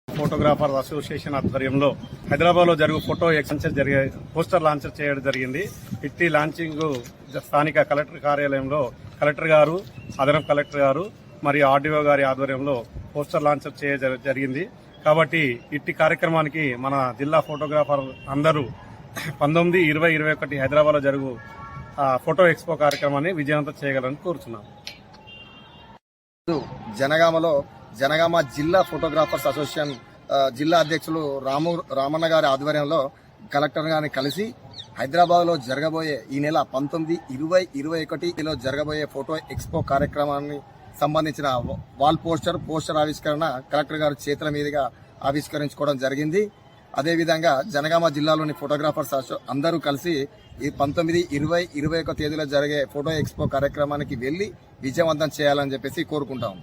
Photographer association ఆధ్వర్యంలో హైదరాబాద్ లో జరుగు ఫోటో ఎక్స్చేంజ్ జరిగే పోస్టర్ లాంచ్ చేయడం జరిగింది. ఇట్టి లాంచింగ్ స్థానిక కలెక్టర్ కార్యాలయంలో కలెక్టర్ గారు, అదనపు కలెక్టర్ గారు మరియు ఆర్డీఓ గారి ఆధ్వర్యంలో పోస్టర్ లాంచ్ చేయడం జరిగింది. కాబట్టి ఇట్టి కార్యక్రమానికి మన జిల్లా ఫోటోగ్రాఫర్ అందరూ 19, 20, 21 హైదరాబాద్ లో జరుగు ఫోటో ఎక్స్పో కార్యక్రమాన్ని విజయవంతం చేయగలని కోరుతున్నాం. జనగామ జిల్లా ఫోటోగ్రాఫర్స్ అసోసియేషన్ జిల్లా అధ్యక్షులు రామన్న గారి ఆధ్వర్యంలో కలెక్టర్ గారిని కలిసి హైదరాబాద్ లో జరగబోయే ఈ నెల 19, 20, 21 జరగబోయే ఫోటో ఎక్స్పో కార్యక్రమాన్ని సంబంధించిన వాల్ పోస్టర్ ఆవిష్కరణ కలెక్టర్ గారి చేతుల మీదుగా ఆవిష్కరించుకోవడం జరిగింది. అదేవిధంగా జనగామ జిల్లాలోని ఫోటోగ్రాఫర్స్ అందరూ కలిసి ఈ 19, 20, 21 తేదీలో జరిగే ఫోటో ఎక్స్పో కార్యక్రమానికి వెళ్లి విజయవంతం చేయాలని చెప్పేసి కోరుకుంటాం.